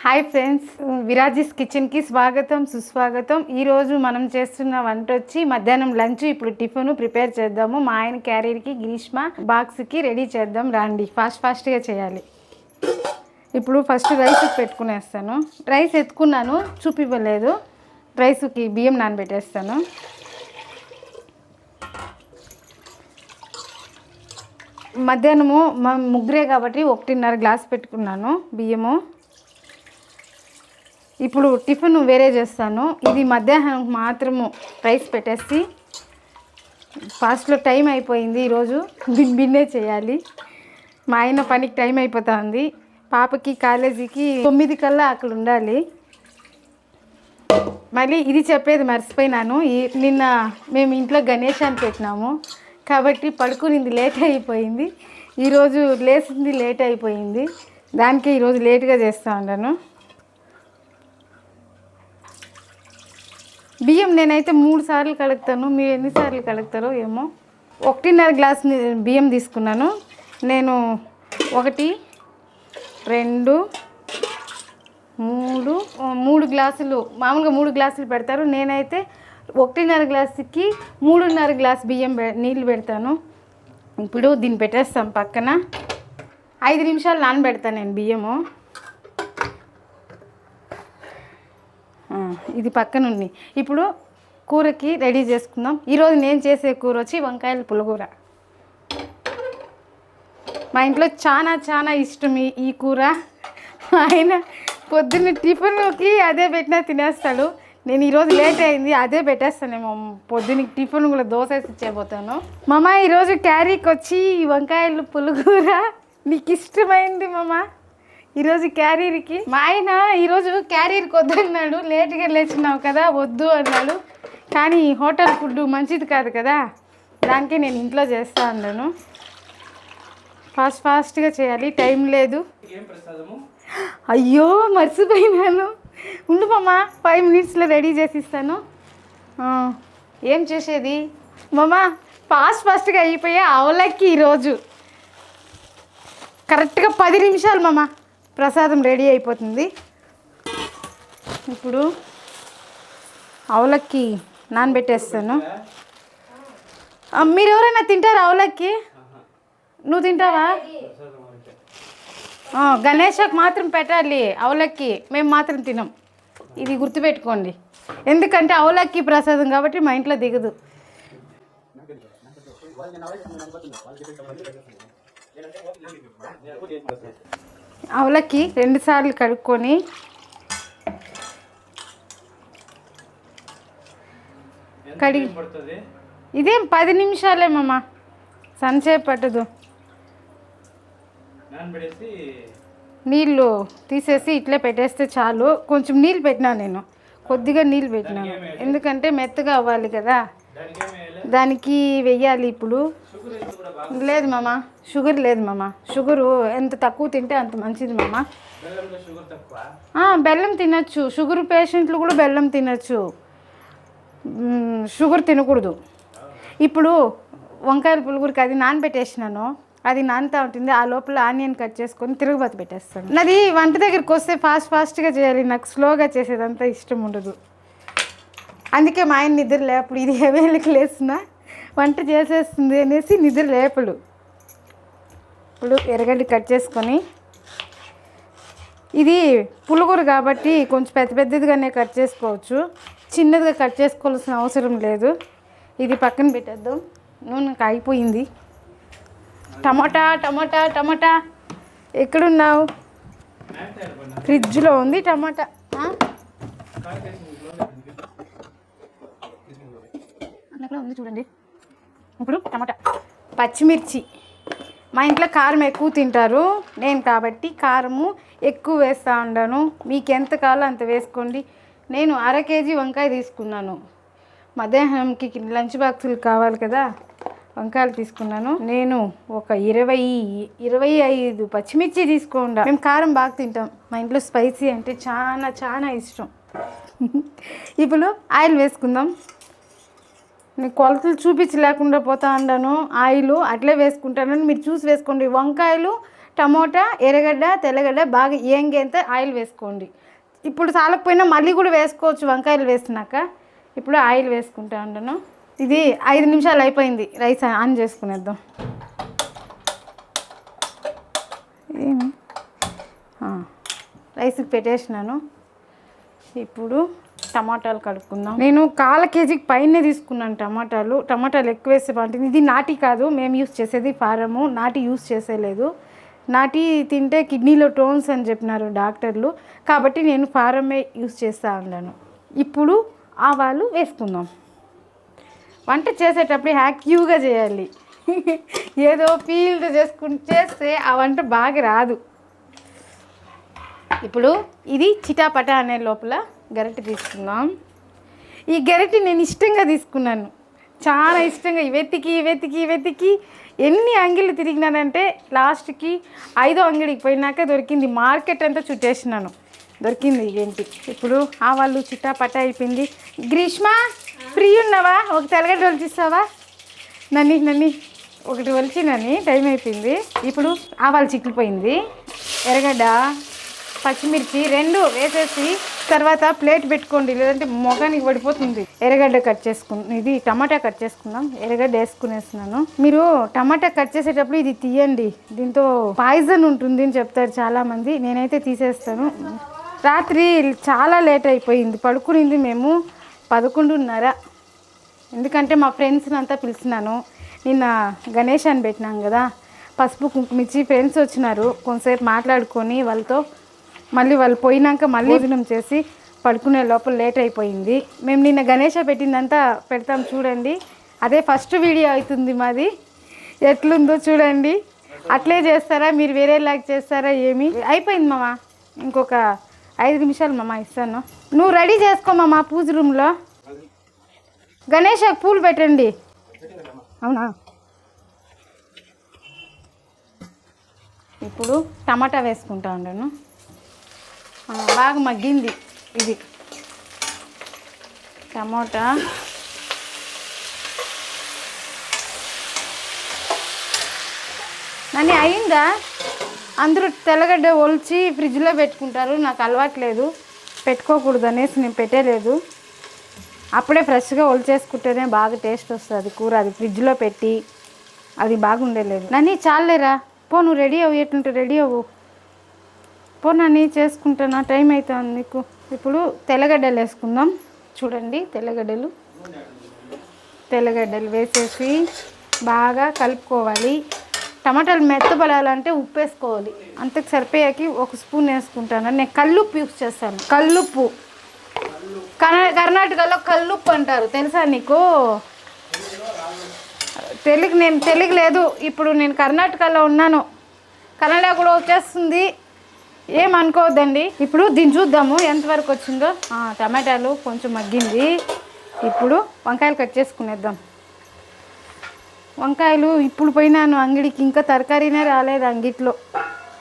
Hi friends, విరాజిస్ కిచెన్కి స్వాగతం సుస్వాగతం. ఈరోజు మనం చేస్తున్న వంట వచ్చి మధ్యాహ్నం లంచ్, ఇప్పుడు టిఫిన్ ప్రిపేర్ చేద్దాము. మా ఆయన క్యారీర్కి, గ్రీష్మ బాక్స్కి రెడీ చేద్దాం రండి. ఫాస్ట్గా చేయాలి. ఇప్పుడు ఫస్ట్ రైస్ పెట్టుకునేస్తాను. రైస్ ఎత్తుకున్నాను, చూపివ్వలేదు. రైస్కి బియ్యం నానబెట్టేస్తాను. మధ్యాహ్నము మా ముగ్గురే కాబట్టి 1.5 గ్లాస్ పెట్టుకున్నాను బియ్యము. ఇప్పుడు టిఫిన్ వేరే చేస్తాను. ఇది మధ్యాహ్నం మాత్రము రైస్ పెట్టేసి, ఫాస్ట్లో టైం అయిపోయింది. ఈరోజు బిన్నే చేయాలి. మా ఆయన పనికి టైం అయిపోతుంది. పాపకి కాలేజీకి 9 కల్లా అక్కడ ఉండాలి. మళ్ళీ ఇది చెప్పేది మర్చిపోయినాను. నిన్న మేము ఇంట్లో గణేశాన్ని పెట్టినాము కాబట్టి పడుకునింది లేట్ అయిపోయింది. ఈరోజు లేచింది లేట్ అయిపోయింది. దానికి ఈరోజు లేట్గా చేస్తూ ఉన్నాను. బియ్యం నేనైతే 3 సార్లు కలుగుతాను. మీరు ఎన్నిసార్లు కలుగుతారో ఏమో. 1.5 గ్లాస్ బియ్యం తీసుకున్నాను నేను. 1 2 3 గ్లాసులు, మామూలుగా 3 గ్లాసులు పెడతారు. నేనైతే 1.5 గ్లాసుకి 3.5 గ్లాస్ బియ్యం నీళ్ళు పెడతాను. ఇప్పుడు దీన్ని పెట్టేస్తాం పక్కన. 5 నిమిషాలు నానబెడతాను నేను బియ్యము. ఇది పక్కన ఉంది. ఇప్పుడు కూరకి రెడీ చేసుకుందాం. ఈరోజు నేను చేసే కూర వచ్చి వంకాయల పులిహోర. మా ఇంట్లో చాలా ఇష్టం ఈ కూర. ఆయన పొద్దున్న టిఫిన్కి అదే పెట్టినా తినేస్తాడు. నేను ఈరోజు లేట్ అయింది, అదే పెట్టేస్తానేమో. పొద్దున్న టిఫిన్ కూడా దోశ ఇచ్చేపోతాను. మామ ఈరోజు క్యారీకి వచ్చి వంకాయల పులిహోర నీకు ఇష్టమైంది మామ. ఈరోజు క్యారీర్కి మా ఆయన ఈరోజు క్యారీర్కి వద్దన్నాడు. లేట్గా లేచినావు కదా, వద్దు అన్నాడు. కానీ హోటల్ ఫుడ్ మంచిది కాదు కదా, దానికే నేను ఇంట్లో చేస్తా అన్నాను. ఫాస్ట్గా చేయాలి, టైం లేదు. అయ్యో మర్చిపోయినాను. ఉండు మామ, 5 మినిట్స్లో రెడీ చేసిస్తాను. ఏం చేసేది మామ, ఫాస్ట్గా అయిపోయా. అవలక్కి ఈరోజు కరెక్ట్గా 10 నిమిషాలు మామ ప్రసాదం రెడీ అయిపోతుంది. ఇప్పుడు అవలక్కి నానబెట్టేస్తాను. మీరు ఎవరైనా తింటారా అవలక్కి? నువ్వు తింటావా? గణేషకు మాత్రం పెట్టాలి అవలక్కి, మేము మాత్రం తినం. ఇది గుర్తుపెట్టుకోండి. ఎందుకంటే అవలక్కి ప్రసాదం కాబట్టి మా ఇంట్లో దిగదు. అవలక్కి 2 సార్లు కడుక్కొని కడిగి, ఇదేం 10 నిమిషాలే మామ, సంచేపు పట్టదు. నీళ్ళు తీసేసి ఇట్లే పెట్టేస్తే చాలు. కొంచెం నీళ్ళు పెట్టినా నేను, కొద్దిగా నీళ్ళు పెట్టినాను. ఎందుకంటే మెత్తగా అవ్వాలి కదా, దానికి వెయ్యాలి. ఇప్పుడు లేదు మామ, షుగర్ లేదు మామ. షుగరు ఎంత తక్కువ తింటే అంత మంచిది మామ. బెల్లం తినచ్చు. షుగర్ పేషెంట్లు కూడా బెల్లం తినచ్చు, షుగర్ తినకూడదు. ఇప్పుడు వంకాయల పులుగురికి అది నానబెట్టేసినాను. అది నానుతూ ఉంటుంది. ఆ లోపల ఆనియన్ కట్ చేసుకొని తిరుగుబాతు పెట్టేస్తాను. నాది వంట దగ్గరికి వస్తే ఫాస్ట్గా చేయాలి. నాకు స్లోగా చేసేదంతా ఇష్టం ఉండదు. అందుకే మా ఆయన నిద్ర లేపడు. ఇది వేళకి లేస్తున్నా వంట చేసేస్తుంది అనేసి నిద్ర లేపడు. ఇప్పుడు ఎర్రగడ్డ కట్ చేసుకొని, ఇది పులిహోర కాబట్టి కొంచెం పెద్దదిగానే కట్ చేసుకోవచ్చు, చిన్నదిగా కట్ చేసుకోవాల్సిన అవసరం లేదు. ఇది పక్కన పెట్టేద్దాం. నూనె అయిపోయింది. టమాటా ఎక్కడున్నావు? ఫ్రిడ్జ్లో ఉంది టమాటా. అక్కడ ఉంది చూడండి. ఇప్పుడు టమాటా, పచ్చిమిర్చి. మా ఇంట్లో కారం ఎక్కువ తింటారు, నేను కాబట్టి కారము ఎక్కువ వేస్తూ ఉంటాను. మీకు ఎంత కావాలో అంత వేసుకోండి. నేను 1/2 కేజీ వంకాయ తీసుకున్నాను. మధ్యాహ్నంకి లంచ్ బాక్సులు కావాలి కదా, వంకాయలు తీసుకున్నాను. నేను ఒక 25 పచ్చిమిర్చి తీసుకోండి. మేము కారం బాగా తింటాం. మా ఇంట్లో స్పైసీ అంటే చాలా ఇష్టం. ఇప్పుడు ఆయిల్ వేసుకుందాం. నేను కొలతలు చూపించలేకుండా పోతా ఉన్నాను. ఆయిల్ అట్లే వేసుకుంటానని మీరు చూసి వేసుకోండి. వంకాయలు టమోటా, ఎర్రగడ్డ, తెల్లగడ్డ బాగా ఏంగేంత ఆయిల్ వేసుకోండి. ఇప్పుడు చాలకపోయినా మళ్ళీ కూడా వేసుకోవచ్చు వంకాయలు వేసినాక. ఇప్పుడు ఆయిల్ వేసుకుంటా ఉంటాను. ఇది 5 నిమిషాలు అయిపోయింది. రైస్ ఆన్ చేసుకునేద్దాం. ఏమి రైస్కి పెట్టేసినాను. ఇప్పుడు టమాటాలు కడుక్కుందాం. నేను 1/4 కేజీకి పైనే తీసుకున్నాను టమాటాలు ఎక్కువ వేస్తే బాగుంటుంది. ఇది నాటి కాదు, మేము యూస్ చేసేది ఫారము, నాటి యూస్ చేసేలేదు. నాటి తింటే కిడ్నీలో టోన్స్ అని చెప్పినారు డాక్టర్లు, కాబట్టి నేను ఫారమే యూస్ చేస్తూ ఉన్నాను. ఇప్పుడు ఆవాలు వేసుకుందాం. వంట చేసేటప్పుడు యాక్టివ్గా చేయాలి. ఏదో ఫీల్డ్ చేస్తే ఆ వంట బాగా రాదు. ఇప్పుడు ఇది చిటాపటా అనే లోపల గరిటె తీసుకుందాం. ఈ గరిటె నేను ఇష్టంగా తీసుకున్నాను, చాలా ఇష్టంగా. వెతికి ఎన్ని అంగిళ్ళు తిరిగినానంటే లాస్ట్కి 5వ అంగిడికి పోయినాక దొరికింది. మార్కెట్ అంతా చుట్టేసినాను, దొరికింది ఏంటి. ఇప్పుడు ఆవాళ్ళు చిటాపటా అయిపోయింది. గ్రీష్మ ఫ్రీ ఉన్నావా? ఒక తెల్లగడ్డ ఒలిచిస్తావా? నన్ను ఒకటి ఒలిచినని టైం అయిపోయింది. ఇప్పుడు ఆవాలు చిక్కిపోయింది. ఎర్రగడ్డ, పచ్చిమిర్చి 2 వేసేసి తర్వాత ప్లేట్ పెట్టుకోండి, లేదంటే మొగానికి పడిపోతుంది. ఎర్రగడ్డ కట్ చేసుకుందాం. ఇది టమాటా కట్ చేసుకుందాం. ఎర్రగడ్డ వేసుకునేస్తున్నాను. మీరు టమాటా కట్ చేసేటప్పుడు ఇది తీయండి, దీంతో పాయిజన్ ఉంటుంది అని చెప్తారు చాలామంది. నేనైతే తీసేస్తాను. రాత్రి చాలా లేట్ అయిపోయింది, పడుకునింది మేము 11:30. ఎందుకంటే మా ఫ్రెండ్స్ని అంతా పిలిచినాను. నిన్న గణేష్ అని పెట్టినాం కదా, పసుపు కుంకుమిచ్చి ఫ్రెండ్స్ వచ్చినారు. కొంతసేపు మాట్లాడుకొని వాళ్ళతో మళ్ళీ వాళ్ళు పోయినాక మళ్ళీ భోజనం చేసి పడుకునే లోపల లేట్ అయిపోయింది. మేము నిన్న గణేష పెట్టిందంతా పెడతాం చూడండి. అదే ఫస్ట్ వీడియో అవుతుంది మాది. ఎట్లుందో చూడండి. అట్లే చేస్తారా, మీరు వేరేలాగా చేస్తారా? ఏమి అయిపోయింది మామ, ఇంకొక 5 నిమిషాలు మామ ఇస్తాను. నువ్వు రెడీ చేసుకో మామ. పూజ రూమ్లో గణేషకు పూలు పెట్టండి. అవునా? ఇప్పుడు టమాటా వేసుకుంటా ఉన్నాను. బాగా మగ్గింది ఇది టమాటా. నన్ను అయిందా? అందరూ తెల్లగడ్డ ఒలిచి ఫ్రిడ్జ్లో పెట్టుకుంటారు, నాకు అలవాట్లేదు, పెట్టుకోకూడదు అనేసి నేను పెట్టలేదు. అప్పుడే ఫ్రెష్గా ఒలిచేసుకుంటేనే బాగా టేస్ట్ వస్తుంది కూర. అది ఫ్రిడ్జ్లో పెట్టి అది బాగుండేలేదు. నన్ను చాలేరా, పో నువ్వు రెడీ అవ్వు. ఎట్లుంటే రెడీ అవ్వు, పో నన్ను చేసుకుంటానా, టైం అవుతుంది నీకు. ఇప్పుడు తెల్లగడ్డలు వేసుకుందాం. చూడండి, తెల్లగడ్డలు వేసేసి బాగా కలుపుకోవాలి. టమాటాలు మెత్తబడాలంటే ఉప్పు వేసుకోవాలి. అంతకు సరిపోయాకి 1 స్పూన్ వేసుకుంటాను. నేను కల్లుప్పు యూస్ చేస్తాను. కల్లుప్పు కర్ణాటకలో కల్లుప్పు అంటారు, తెలుసా నీకు? తెలుగు లేదు. ఇప్పుడు నేను కర్ణాటకలో ఉన్నాను, కన్నడ కూడా వచ్చేస్తుంది, ఏమనుకోవద్దండి. ఇప్పుడు దీన్ని చూద్దాము ఎంతవరకు వచ్చిందో. టమాటాలు కొంచెం మగ్గింది. ఇప్పుడు వంకాయలు కట్ చేసుకునేద్దాం. వంకాయలు ఇప్పుడు పోయినాను అంగడికి, ఇంకా తరకారీనే రాలేదు. అంగిట్లో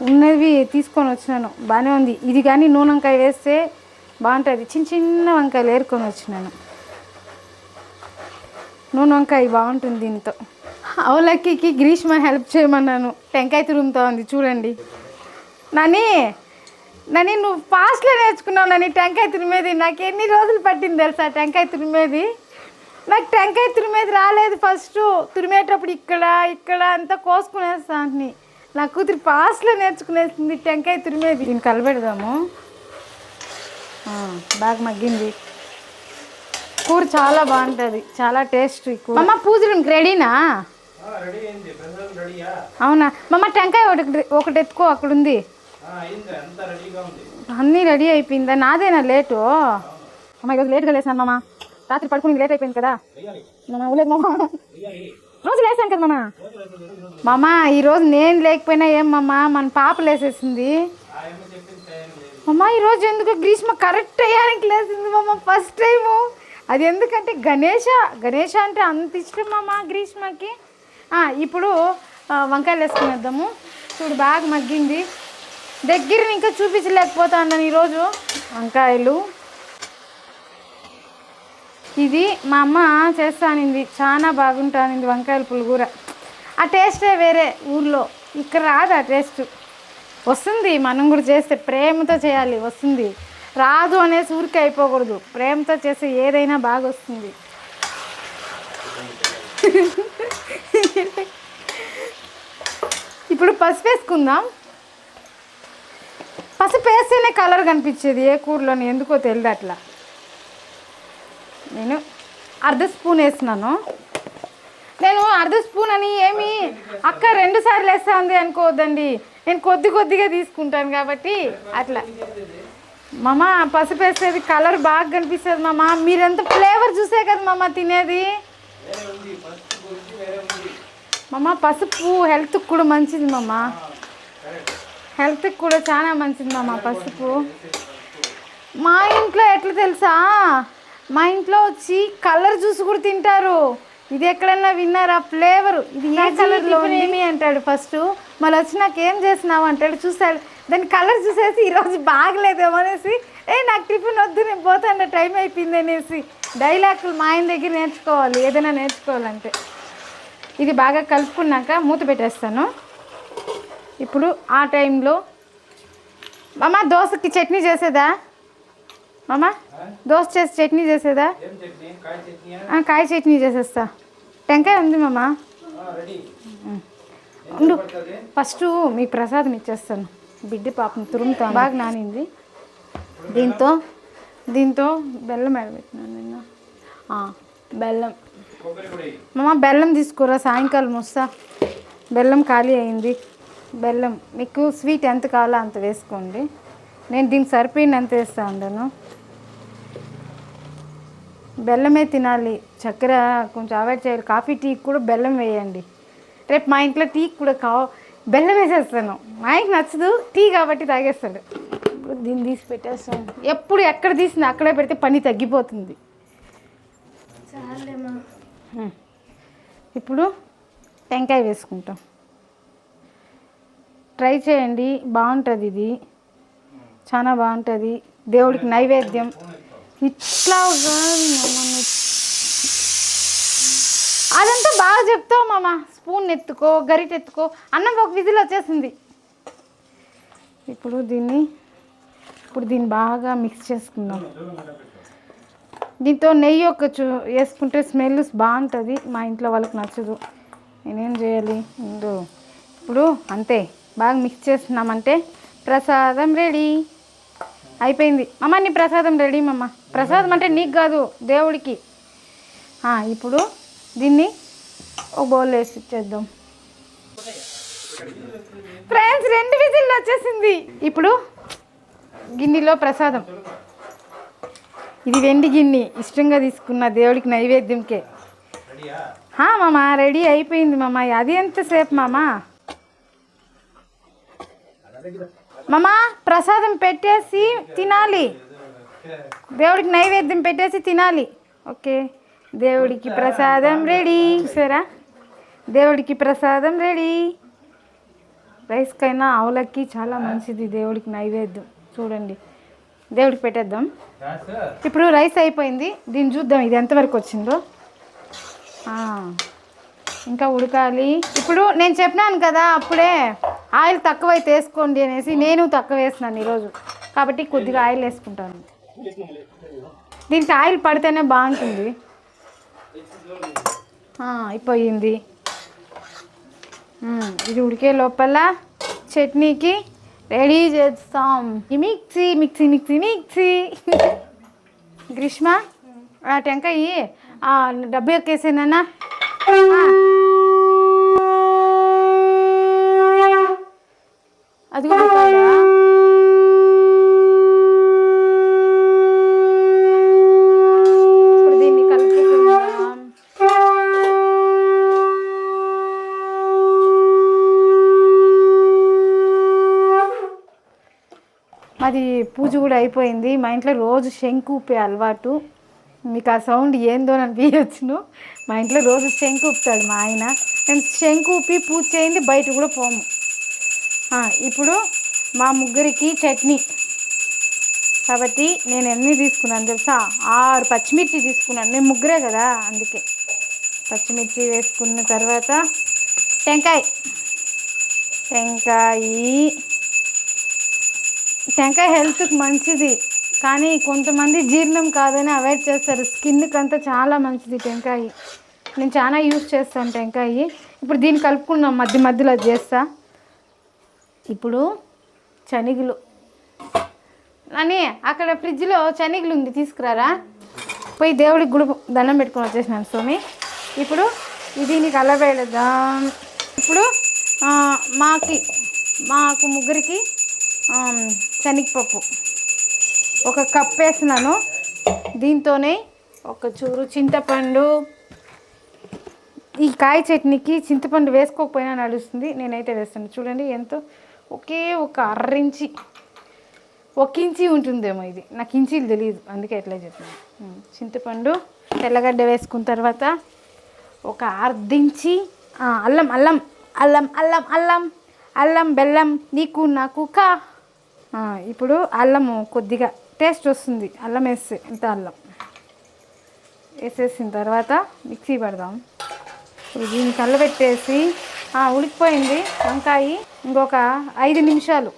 ఉన్నవి తీసుకొని వచ్చినాను, బాగానే ఉంది. ఇది కానీ నూనె వంకాయ వేస్తే బాగుంటుంది. చిన్న వంకాయలు ఏరుకొని వచ్చినాను. నూనె వంకాయ బాగుంటుంది దీంతో. అవలక్కి గ్రీష్మ హెల్ప్ చేయమన్నాను, టెంకాయ తురుముతా ఉంది చూడండి. నని నువ్వు ఫాస్ట్లో నేర్చుకున్నావు నని టెంకాయ తురిమేది. నాకు ఎన్ని రోజులు పట్టింది తెలుసా టెంకాయ తురిమేది. నాకు టెంకాయ తురిమేది రాలేదు. ఫస్ట్ తురిమేటప్పుడు ఇక్కడ అంతా కోసుకునేస్తాను. నా కూతురు ఫాస్ట్లో నేర్చుకునేసింది టెంకాయ తురిమేది. దీన్ని కలబెడదాము. బాగా మగ్గింది. కూర చాలా బాగుంటుంది, చాలా టేస్ట్. అమ్మ పూజ రూమ్కి రెడీనా? అవునా మమ్మ? టెంకాయ ఒకటి ఎత్తుకో, అక్కడ ఉంది. అన్నీ రెడీ అయిపోయిందా? నాదేనా లేటు? అమ్మ ఈరోజు లేట్గా లేసాను మామ, రాత్రి పడుకుని లేట్ అయిపోయింది కదా ఊలేదు మామ. రోజు లేసాను కదా మామ. ఈరోజు నేను లేకపోయినా ఏమమ్మా మన పాప లేసేసింది. అమ్మ ఈరోజు ఎందుకు గ్రీష్మ కరెక్ట్ టయానికి లేసింది మామ, ఫస్ట్ టైము. అది ఎందుకంటే గణేష అంటే అంత ఇష్టం మామ గ్రీష్మకి. ఇప్పుడు వంకాయలు వేసుకునేద్దాము. చూడు బాగా మగ్గింది. దగ్గరని ఇంకా చూపించలేకపోతాను ఈరోజు వంకాయలు. ఇది మా అమ్మ చేస్తానింది, చాలా బాగుంటానింది వంకాయల పులిగూర. ఆ టేస్టే వేరే ఊర్లో, ఇక్కడ రాదు ఆ టేస్ట్. వస్తుంది. మనం కూడా చేస్తే ప్రేమతో చేయాలి, వస్తుంది. రాదు అనేసి ఊరికే అయిపోకూడదు, ప్రేమతో చేస్తే ఏదైనా బాగా వస్తుంది. ఇప్పుడు పసుపు వేసుకుందాం. పసుపు వేస్తేనే కలర్ కనిపించేది ఏ కూరలోని, ఎందుకో తెలియదు అట్లా. నేను అర్ధ స్పూన్ వేసినాను. నేను అర్ధ స్పూన్ అని ఏమి అక్క 2 సార్లు వేస్తా ఉంది అనుకోవద్దండి, నేను కొద్దిగా తీసుకుంటాను కాబట్టి అట్లా. మామ పసుపు వేసేది కలర్ బాగా కనిపిస్తుంది మామ. మీరెంత ఫ్లేవర్ చూసే కదా మామ తినేది. మామ పసుపు హెల్త్కి కూడా మంచిది మామ, హెల్త్కి కూడా చాలా మంచిది మామ పసుపు. మా ఇంట్లో ఎట్లా తెలుసా, మా ఇంట్లో వచ్చి కలర్ చూసి కూడా తింటారు. ఇది ఎక్కడన్నా విన్నారా ఫ్లేవర్, ఇది ఏ కలర్లో ఏమి అంటాడు ఫస్ట్, మళ్ళీ వచ్చి నాకు ఏం చేసినావు అంటాడు. చూసాడు దాని కలర్ చూసేసి ఈరోజు బాగలేదేమో అనేసి, నాకు టిఫిన్ వద్దు నేను పోతాను టైం అయిపోయింది అనేసి డైలాగులు మా ఆయన దగ్గర నేర్చుకోవాలి, ఏదైనా నేర్చుకోవాలంటే. ఇది బాగా కలుపుకున్నాక మూత పెట్టేస్తాను. ఇప్పుడు ఆ టైంలో మామ దోశకి చట్నీ చేసేదా మామ, దోశ చేసి చట్నీ చేసేదా? కాయ చట్నీ చేసేస్తా. టెంకాయ ఉంది మామ, ఉండు ఫస్ట్ మీకు ప్రసాదం ఇచ్చేస్తాను. బిడ్డ పాపం తురుముతాను, బాగా నానింది. దీంతో బెల్లం ఎడబెట్టినాను నిన్న. బెల్లం మామ, బెల్లం తీసుకురా, సాయంకాలం వస్తా. బెల్లం ఖాళీ అయింది. బెల్లం మీకు స్వీట్ ఎంత కావాలో అంత వేసుకోండి, నేను దీనికి సరిపోయినంత వేస్తా ఉండను. బెల్లమే తినాలి, చక్కెర కొంచెం అవాయిడ్ చేయాలి. కాఫీ టీకి కూడా బెల్లం వేయండి. రేపు మా ఇంట్లో టీకి కూడా బెల్లం వేసేస్తాను. మా ఆయనకి నచ్చదు టీ కాబట్టి తాగేస్తాడు. ఇప్పుడు దీన్ని తీసి పెట్టేస్తాను. ఎప్పుడు ఎక్కడ తీసింది అక్కడే పెడితే పని తగ్గిపోతుంది. ఇప్పుడు టెంకాయ వేసుకుంటాం. ట్రై చేయండి, బాగుంటుంది. ఇది చాలా బాగుంటుంది, దేవుడికి నైవేద్యం. ఇట్లా అదంతా బాగా చెప్తావు మామ. స్పూన్ ఎత్తుకో, గరిటె ఎత్తుకో, అన్నం ఒక విజిల్ వచ్చేసింది. ఇప్పుడు దీన్ని బాగా మిక్స్ చేసుకుందాం. దీంతో నెయ్యి వేసుకుంటే స్మెల్ బాగుంటుంది. మా ఇంట్లో వాళ్ళకి నచ్చదు, నేనేం చేయాలి. ఇప్పుడు అంతే, బాగా మిక్స్ చేస్తున్నామంటే ప్రసాదం రెడీ అయిపోయింది. అమ్మ నీ ప్రసాదం రెడీ మమ్మ. ప్రసాదం అంటే నీకు కాదు, దేవుడికి. ఇప్పుడు దీన్ని ఒక బౌల్ వేసి ఇచ్చేద్దాం. ఫ్రెండ్స్ 2 విజిల్లు వచ్చేసింది. ఇప్పుడు గిన్నెలో ప్రసాదం. ఇది వెండి గిన్నె, ఇష్టంగా తీసుకున్న దేవుడికి నైవేద్యంకే. మామ రెడీ అయిపోయింది మామ. అది ఎంతసేపు మామ? మామ ప్రసాదం పెట్టేసి తినాలి, దేవుడికి నైవేద్యం పెట్టేసి తినాలి. ఓకే, దేవుడికి ప్రసాదం రెడీ. చూసారా, దేవుడికి ప్రసాదం రెడీ. రైస్కైనా ఆవులకి చాలా మంచిది దేవుడికి నైవేద్యం. చూడండి, దేవుడికి పెట్టేద్దాం. ఇప్పుడు రైస్ అయిపోయింది, దీన్ని చూద్దాం ఇది ఎంతవరకు వచ్చిందో. ఇంకా ఉడకాలి. ఇప్పుడు నేను చెప్పినాను కదా అప్పుడే, ఆయిల్ తక్కువైతే వేసుకోండి అనేసి, నేను తక్కువ వేసినాను ఈరోజు కాబట్టి కొద్దిగా ఆయిల్ వేసుకుంటాను. దీనికి ఆయిల్ పడితేనే బాగుంటుంది. అయిపోయింది. ఇది ఉడికే లోపల చట్నీకి రెడీ చేస్తాం. Mixie mixie mixie mixie. Greeshma టెంకాయ డబ్బు ఎక్కేసానన్నా. అది కూడా ఇప్పుడు దీన్ని కలుపుకుందాం. మాది పూజ కూడా అయిపోయింది. మా ఇంట్లో రోజు శంకు ఊపే అలవాటు. మీకు ఆ సౌండ్ ఏందో అనిపించచ్చును. మా ఇంట్లో రోజు శంకు ఊపుతాడు మా ఆయన. నేను శంకు ఊపి పూజ చేయండి, బయట కూడా పోము. ఇప్పుడు మా ముగ్గురికి చట్నీ కాబట్టి నేను ఎన్ని తీసుకున్నాను తెలుసా? 6 పచ్చిమిర్చి తీసుకున్నాను. నేను ముగ్గురే కదా, అందుకే. పచ్చిమిర్చి వేసుకున్న తర్వాత టెంకాయ టెంకాయ హెల్త్కి మంచిది, కానీ కొంతమంది జీర్ణం కాదని అవాయిడ్ చేస్తారు. స్కిన్కి అంతా చాలా మంచిది టెంకాయ. నేను చాలా యూజ్ చేస్తాను టెంకాయ. ఇప్పుడు దీన్ని కలుపుకున్నాం, మధ్య మధ్యలో అది చేస్తా. ఇప్పుడు శనగలు అని అక్కడ ఫ్రిడ్జ్లో శనగలు ఉంది, తీసుకురారా. పోయి దేవుడికి గుడి దండం పెట్టుకొని వచ్చేసినాను స్వామి. ఇప్పుడు దీన్ని కలబెడదాం. ఇప్పుడు మాకు ముగ్గురికి శనగపప్పు ఒక కప్ వేసినాను. దీంతోనే ఒక చూరు చింతపండు. ఈ కాయ చట్నీకి చింతపండు వేసుకోకపోయినా నడుస్తుంది, నేనైతే వేస్తాను. చూడండి ఎంతో, ఒకే ఒక అర్రించి, ఒక ఇంచి ఉంటుందేమో. ఇది నాకు ఇంచీలు తెలియదు, అందుకే ఎట్లా చెప్తున్నాను. చింతపండు, తెల్లగడ్డ వేసుకున్న తర్వాత ఒక అర్ధించి అల్లం అల్లం అల్లం అల్లం అల్లం అల్లం బెల్లం నీకు నాకు కా. ఇప్పుడు అల్లము కొద్దిగా టేస్ట్ వస్తుంది, అల్లం వేస్తే. ఇంత అల్లం వేసేసిన తర్వాత మిక్సీ పెడదాం. దీన్ని కళ్ళబెట్టేసి ఉడికిపోయింది వంకాయ. ఇంకొక 5 నిమిషాలు.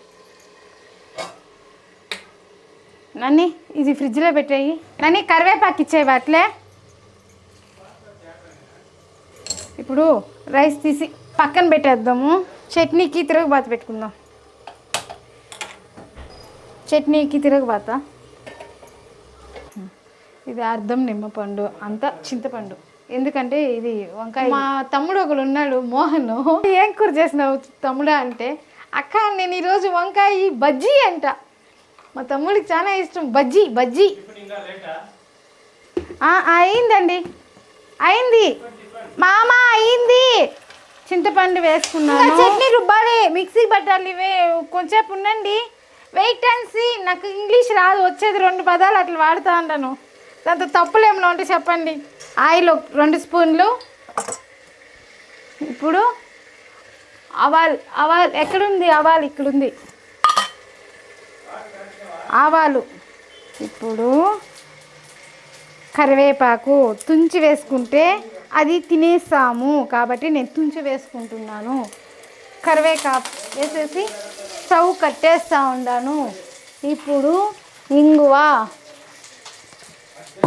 నన్ని ఇది ఫ్రిడ్జ్లో పెట్టేయి. నన్ని కరివేపాకు ఇచ్చేవి అట్లే. ఇప్పుడు రైస్ తీసి పక్కన పెట్టేద్దాము. చట్నీకి తిరగబాత పెట్టుకుందాం. చట్నీకి తిరగబాత. ఇది అర్ధం నిమ్మపండు, అంతా చింతపండు. ఎందుకంటే ఇది వంకాయ. మా తమ్ముడు ఒకడు ఉన్నాడు, మోహన్. ఏం కూర చేసినావు తమ్ముడా అంటే, అక్క నేను ఈరోజు వంకాయ బజ్జీ అంట. మా తమ్ముడికి చాలా ఇష్టం బజ్జీ. బజ్జీ అయిందండి, అయింది మామ, అయింది. చింతపండు వేసుకున్నాను. చట్నీ రుబ్బాలి, మిక్సీ పట్టాలి. కొంచెంసేపు ఉండండి, వెయిట్ అండ్ సీ. నాకు ఇంగ్లీష్ రాదు, వచ్చేది 2 పదాలు అట్లా వాడుతూ ఉంటాను. దాంతో తప్పులు ఏమైనా ఉంటే చెప్పండి. ఆయిల్ 2 స్పూన్లు. ఇప్పుడు ఆవాలు ఎక్కడుంది? ఆవాలు ఇక్కడుంది, ఆవాలు. ఇప్పుడు కరివేపాకు తుంచి వేసుకుంటే అది తినేస్తాము కాబట్టి నేను తుంచి వేసుకుంటున్నాను. కరివేపాకు వేసేసి స్టవ్ కట్టేస్తూ ఉన్నాను. ఇప్పుడు ఇంగువ.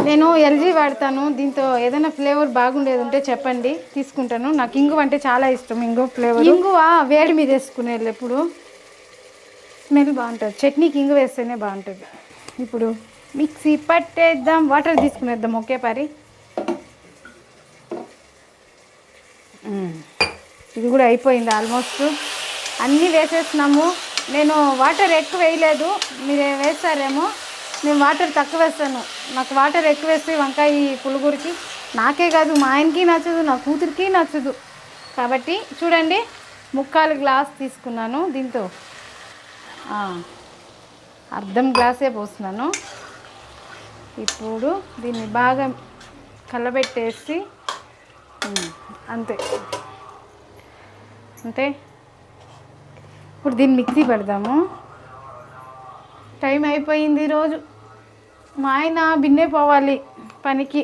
నేను ఎల్జీ వాడతాను, దీంతో ఏదైనా ఫ్లేవర్ బాగుండేది ఉంటే చెప్పండి, తీసుకుంటాను. నాకు ఇంగువ అంటే చాలా ఇష్టం, ఇంగువ ఫ్లేవర్. ఇంగువ వేడి మీద వేసుకునేది ఎప్పుడు స్మెల్ బాగుంటుంది. చట్నీకి ఇంగువ వేస్తేనే బాగుంటుంది. ఇప్పుడు మిక్సీ పట్టేద్దాం, వాటర్ తీసుకునేద్దాం ఒకే పారి. ఇది కూడా అయిపోయింది ఆల్మోస్ట్. అన్నీ వేసేస్తున్నాము. నేను వాటర్ ఎక్కువ వేయలేదు, మీరు వేస్తారేమో. నేను వాటర్ తక్కువ వేస్తాను. నాకు వాటర్ ఎక్కువ వేస్తే వంకాయ పులుగురికి నాకే కాదు, మా ఆయనకి నచ్చదు, నా కూతురికి నచ్చదు. కాబట్టి చూడండి, 3/4 గ్లాస్ తీసుకున్నాను. దీంతో అర్ధం గ్లాసే పోస్తున్నాను. ఇప్పుడు దీన్ని బాగా కలబెట్టేసి అంతే అంతే. ఇప్పుడు దీన్ని మిక్సీ పెడదాము. టైం అయిపోయింది ఈరోజు. మా ఆయన బిన్నే పోవాలి పనికి,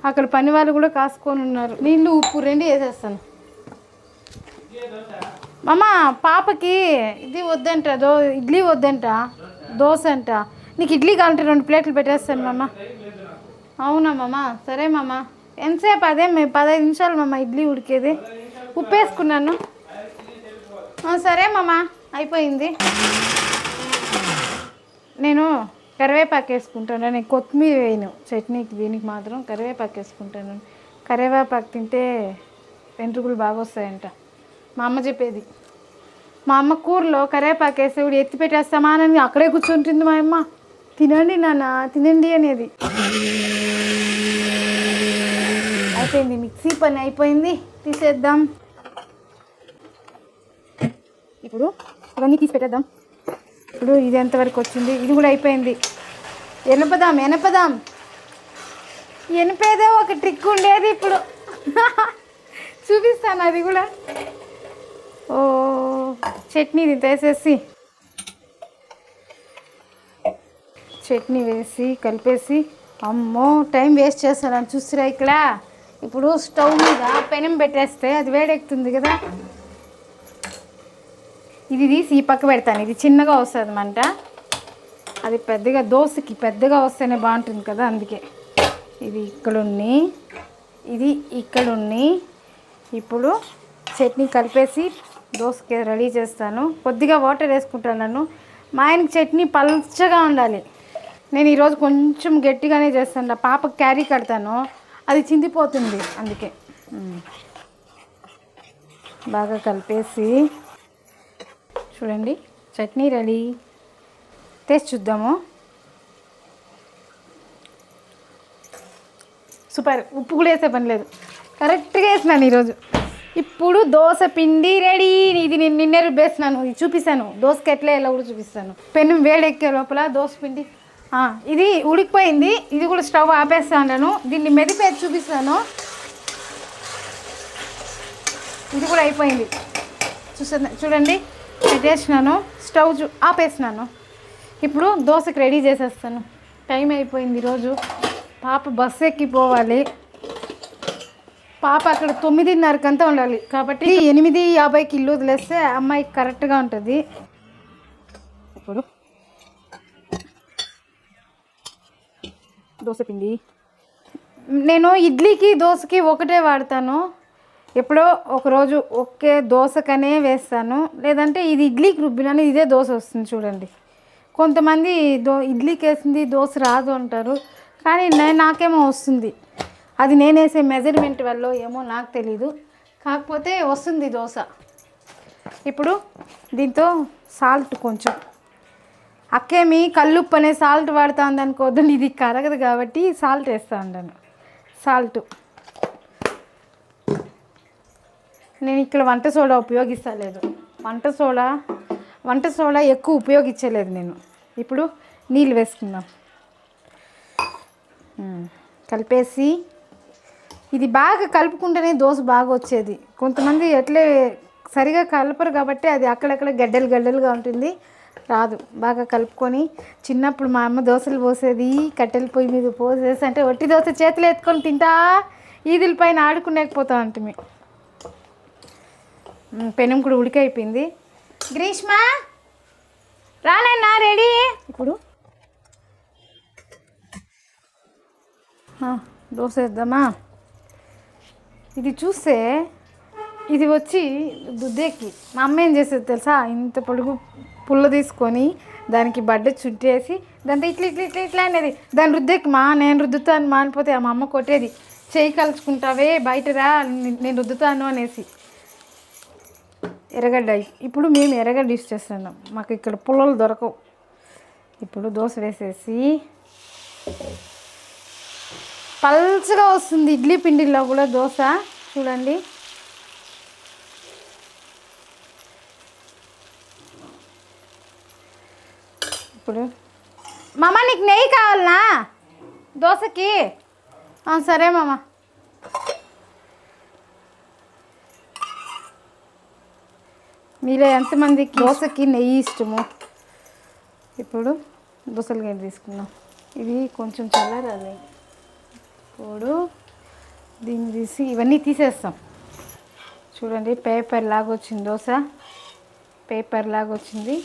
అక్కడ పని వాళ్ళు కూడా కాసుకొని ఉన్నారు. నీళ్ళు ఉప్పు 2 వేసేస్తాను. మామ పాపకి ఇది వద్దంట, ఇడ్లీ వద్దంట, దోశ అంట. నీకు ఇడ్లీ కావాలంటే 2 ప్లేట్లు పెట్టేస్తాను మామ. అవునా మామ? సరే మామ. ఎంతసేపు? అదే 15 నిమిషాలు మామ ఇడ్లీ ఉడికేది. ఉప్పు వేసుకున్నాను. సరే మామ, అయిపోయింది. నేను కరివేపాకు వేసుకుంటాను. నేను కొత్తిమీర వేయను చట్నీకి, దీనికి మాత్రం కరివేపాకు వేసుకుంటాను. కరివేపాకు తింటే వెంట్రుకలు బాగా వస్తాయంట మా అమ్మ చెప్పేది. మా అమ్మ కూరలో కరివేపాకు వేస్తే ఇప్పుడు ఎత్తి పెట్టేస్తామా అని అక్కడే కూర్చుంటుంది మా అమ్మ. తినండి నాన్న, తినండి అనేది. అయిపోయింది, మిక్సీ పని అయిపోయింది, తీసేద్దాం. ఇప్పుడు ఇవన్నీ తీసి పెట్టేద్దాం. ఇప్పుడు ఇది ఎంతవరకు వచ్చింది? ఇది కూడా అయిపోయింది. ఎనపదాం. ఎనిపేదే ఒక ట్రిక్ ఉండేది, ఇప్పుడు చూపిస్తాను అది కూడా. ఓ చట్నీ వేసేసి, చట్నీ వేసి కలిపేసి. అమ్మో టైం వేస్ట్ చేస్తానని చూస్తురా ఇక్కడ. ఇప్పుడు స్టవ్ మీద పెనం పెట్టేస్తే అది వేడెక్కుతుంది కదా. ఇది తీసి ఈ పక్క పెడతాను, ఇది చిన్నగా వస్తుంది మంట. అది పెద్దగా దోశకి పెద్దగా వస్తేనే బాగుంటుంది కదా, అందుకే. ఇది ఇక్కడున్ని, ఇది ఇక్కడున్ని. ఇప్పుడు చట్నీ కలిపేసి దోశకి రెడీ చేస్తాను. కొద్దిగా వాటర్ వేసుకుంటాను. మా ఆయనకి చట్నీ పల్చగా ఉండాలి. నేను ఈరోజు కొంచెం గట్టిగానే చేస్తాను. పాపకి క్యారీ కడతాను, అది చిందిపోతుంది, అందుకే. బాగా కలిపేసి చూడండి, చట్నీ రెడీ. టేస్ట్ చూద్దాము. సూపర్. ఉప్పు కూడా వేసే పని లేదు, కరెక్ట్గా వేసినాను ఈరోజు. ఇప్పుడు దోశ పిండి రెడీ. ఇది నేను నిన్నే రుబ్బేసినాను, ఇది చూపిస్తాను. దోశకి ఎట్లా ఎలా కూడా చూపిస్తాను. పెనం వేడెక్కే లోపల దోశ పిండి ఇది ఉడికిపోయింది. ఇది కూడా స్టవ్ ఆపేస్తాను. దీన్ని మెదిపేసి చూపిస్తాను. ఇది కూడా అయిపోయింది, చూడండి. పెట్టేసినాను, స్టవ్ ఆపేసినాను. ఇప్పుడు దోశకి రెడీ చేసేస్తాను. టైం అయిపోయింది ఈరోజు. పాప బస్సు ఎక్కిపోవాలి. పాప అక్కడ 9:30 ఉండాలి కాబట్టి 8:50కి ఇల్లు వదిలేస్తే అమ్మాయికి కరెక్ట్గా ఉంటుంది. ఇప్పుడు దోశ పిండి నేను ఇడ్లీకి దోశకి ఒకటే వాడతాను. ఎప్పుడో ఒకరోజు ఒకే దోశకనే వేస్తాను, లేదంటే ఇది ఇడ్లీకి రుబ్బినాను, ఇదే దోశ వస్తుంది. చూడండి, కొంతమంది ఇడ్లీకి వేసింది దోశ రాదు అంటారు, కానీ నాకేమో వస్తుంది. అది నేను వేసే మెజర్మెంట్ వల్ల ఏమో నాకు తెలీదు, కాకపోతే వస్తుంది దోశ. ఇప్పుడు దీంతో సాల్ట్ కొంచెం, అక్కేమి కల్లుప్పు అనే సాల్ట్ వాడుతా ఉందనుకోవద్దు, ఇది కరగదు కాబట్టి సాల్ట్ వేస్తూ ఉంటాను. సాల్ట్ నేను ఇక్కడ వంట సోడా ఉపయోగిస్తలేదు. వంట సోడా ఎక్కువ ఉపయోగించలేదు నేను. ఇప్పుడు నీళ్ళు వేసుకుందాం. కలిపేసి ఇది బాగా కలుపుకుంటేనే దోశ బాగా వచ్చేది. కొంతమంది ఎట్లే సరిగా కలపరు కాబట్టి అది అక్కడక్కడ గడ్డలుగా ఉంటుంది, రాదు. బాగా కలుపుకొని, చిన్నప్పుడు మా అమ్మ దోశలు పోసేది కట్టెల పొయ్యి మీద పోసేసి, అంటే ఒట్టి దోశ చేతులు ఎత్తుకొని తింటా ఈదుల పైన ఆడుకునేకపోతా ఉంటుంది. పెనం కూడా ఉడికైపోయింది. గ్రీష్మ రానన్నా రెడీ. ఇప్పుడు దోశ వేద్దామా. ఇది చూస్తే ఇది వచ్చి దుద్దేకి మా అమ్మ ఏం చేసేది తెలుసా, ఇంత పొడుగు పుల్ల తీసుకొని దానికి బడ్డ చుట్టేసి దాంతో ఇట్లా అనేది, దాని రుద్దేకి నేను రుద్దుతాను మానిపోతే మా అమ్మ కొట్టేది. చేయి కలుచుకుంటావే బయటరా, నేను రుద్దుతాను అనేసి. ఎర్రగడ్డ, ఇప్పుడు మేము ఎర్రగడ్డ యూస్ చేస్తున్నాం, మాకు ఇక్కడ పుల్లలు దొరకవు. ఇప్పుడు దోశ వేసేసి పల్చగా వస్తుంది. ఇడ్లీ పిండిలో కూడా దోశ చూడండి. ఇప్పుడు మామ నీకు నెయ్యి కావాలనా దోశకి? సరే మామ. మీలో ఎంతమందికి దోశకి నెయ్యి ఇష్టము? ఇప్పుడు దోశలు గడ్డ తీసుకున్నాం. ఇది కొంచెం చల్లారాలి. ఇప్పుడు దీన్ని తీసి ఇవన్నీ తీసేస్తాం. చూడండి, పేపర్ లాగా వచ్చింది దోశ, పేపర్ లాగా వచ్చింది.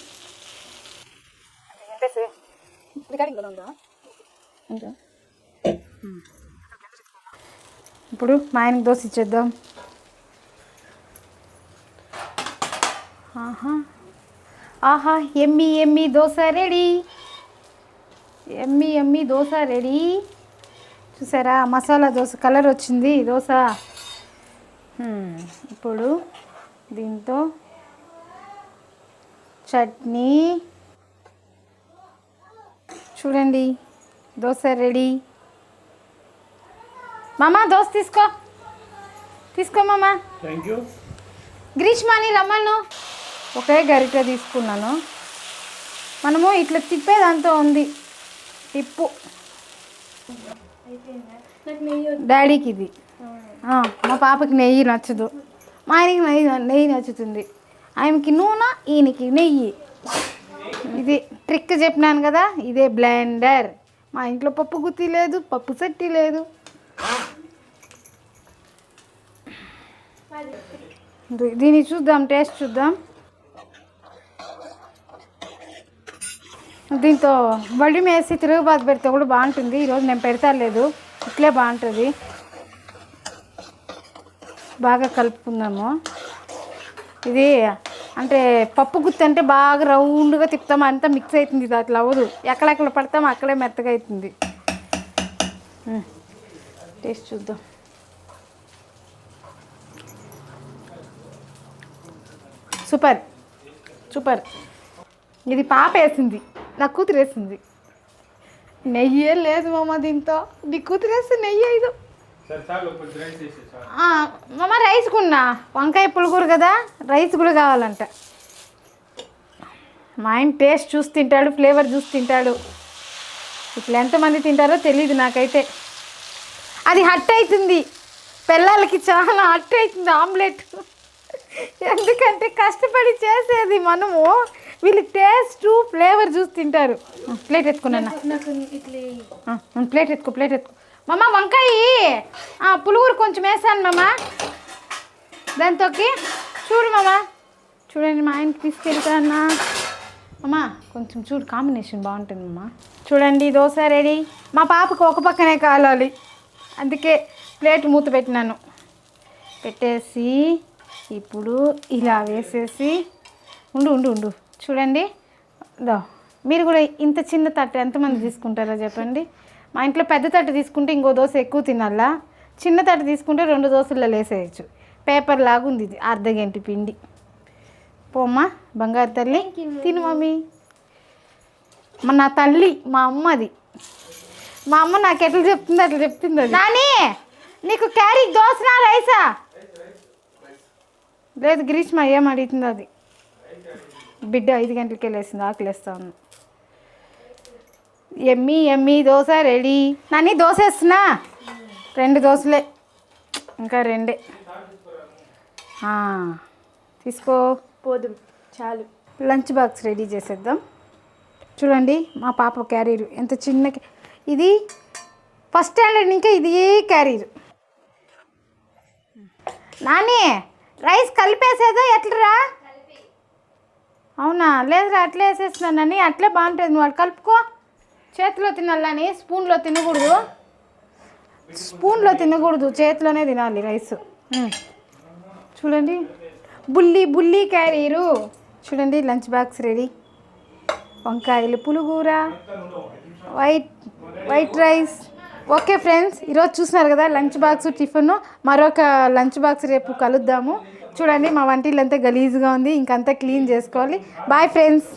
ఇప్పుడు మా ఆయనకి దోశ ఇచ్చేద్దాం. ఆహా ఎమ్మి దోశ రెడీ. ఎమ్మి దోశ రెడీ. చూసారా, మసాలా దోశ కలర్ వచ్చింది దోశ. ఇప్పుడు దీంతో చట్నీ చూడండి, దోశ రెడీ. మామ దోశ తీసుకో మామ. Thank you. గ్రీష్మాని రమ్మను. ఒకే గరిట తీసుకున్నాను. మనము ఇట్లా తిప్పేదంతా ఉంది, తిప్పు. డాడీకి ఇది, మా పాపకి నెయ్యి నచ్చదు, మా ఆయనకి నెయ్యి నచ్చుతుంది. ఆయనకి నూనె, ఈయనకి నెయ్యి. ఇది ట్రిక్ చెప్పినాను కదా, ఇదే బ్లెండర్. మా ఇంట్లో పప్పు గుత్తి లేదు, పప్పు సట్టి లేదు. దీన్ని చూద్దాం, టేస్ట్ చూద్దాం. దీంతో వడి వేసి తిరుగుబాటు పెడితే కూడా బాగుంటుంది. ఈరోజు నేను పెడతా లేదు, ఇట్లే బాగుంటుంది. బాగా కలుపుకుందాము. ఇది అంటే పప్పు గుత్తి అంటే బాగా రౌండ్గా తిప్పుతాము, అంతా మిక్స్ అవుతుంది. ఇది అట్లా అవ్వదు, ఎక్కడెక్కడ పడతామో అక్కడే మెత్తగా అవుతుంది. టేస్ట్ చూద్దాం. Super super. ఇది పాప వేసింది, నా కూతురు వేసింది. నెయ్యే లేదు మామ దీంతో. నీ కూతురు వేస్తే నెయ్యి ఐదు. మామ రైస్ కున్నా, వంకాయ పులుగురు కదా, రైస్ కూడా కావాలంట. మా ఆయన టేస్ట్ చూసి తింటాడు, ఫ్లేవర్ చూసి తింటాడు. ఇట్లా ఎంతమంది తింటారో తెలియదు నాకైతే. అది హట్ అవుతుంది, పిల్లలకి చాలా హట్ అవుతుంది ఆమ్లెట్. ఎందుకంటే కష్టపడి చేసేది మనము, వీళ్ళు టేస్ట్ ఫ్లేవర్ చూసి తింటారు. ప్లేట్ ఎత్తుకున్నా, ప్లేట్ ఎత్తుకో. మామ వంకాయ పులుగురు కొంచెం వేసాను మామ దాంతోకి. చూడు మామ, చూడండి మా ఆయనకి తీసుకెళ్తానా. అమ్మా కొంచెం చూడు, కాంబినేషన్ బాగుంటుంది అమ్మా. చూడండి దోశ రెడీ. మా పాపకు ఒక పక్కనే కాలాలి, అందుకే ప్లేట్ మూత పెట్టినాను. పెట్టేసి ఇప్పుడు ఇలా వేసేసి ఉండు చూడండి. మీరు కూడా ఇంత చిన్న తట్టు ఎంతమంది తీసుకుంటారో చెప్పండి. మా ఇంట్లో పెద్ద తట్టు తీసుకుంటే ఇంకో దోశ ఎక్కువ తినాలా, చిన్న తట్టు తీసుకుంటే 2 దోశల్లో వేసేయచ్చు. పేపర్ లాగా ఉంది ఇది, అర్ధగంటి పిండి. పోమ్మా బంగారు తల్లి, తిను మమ్మీ. నా తల్లి మా అమ్మది. మా అమ్మ నాకు ఎట్లా చెప్తుంది అట్లా చెప్తుంది. అది నాని నీకు క్యారీ దోశనా రైసా? లేదు గ్రీష్మ ఏం అడుగుతుంది అది. బిడ్డ 5 గంటలకే లేసింది, ఆకలిస్తా ఉంది. ఎమ్మి దోశ రెడీ. నాని దోశ వేస్తున్నా, 2 దోశలే, ఇంకా 2 తీసుకో. పోదు చాలు. లంచ్ బాక్స్ రెడీ చేసేద్దాం. చూడండి మా పాప క్యారీర్ ఎంత చిన్న, ఇది ఫస్ట్ స్టాండర్డ్, ఇంకా ఇది క్యారీర్. నాని రైస్ కలిపేసేదా ఎట్లరా? అవునా, లేదురా అట్లే వేసేస్తున్నానని. అట్లే బాగుంటుంది, నువ్వు అట్లా కలుపుకో. చేతిలో తినాలని, స్పూన్లో తినకూడదు. స్పూన్లో తినకూడదు, చేతిలోనే తినాలి రైస్. చూడండి బుల్లి క్యారీరు. చూడండి లంచ్ బాక్స్ రెడీ. వంకాయలు పులుగూర, వైట్ రైస్. ఓకే ఫ్రెండ్స్, ఈరోజు చూస్తున్నారు కదా లంచ్ బాక్స్ టిఫిన్. మరొక లంచ్ బాక్స్ రేపు కలుద్దాము. చూడండి మా వంటిల్లంతా గలీజ్గా ఉంది, ఇంకంతా క్లీన్ చేసుకోవాలి. Bye friends.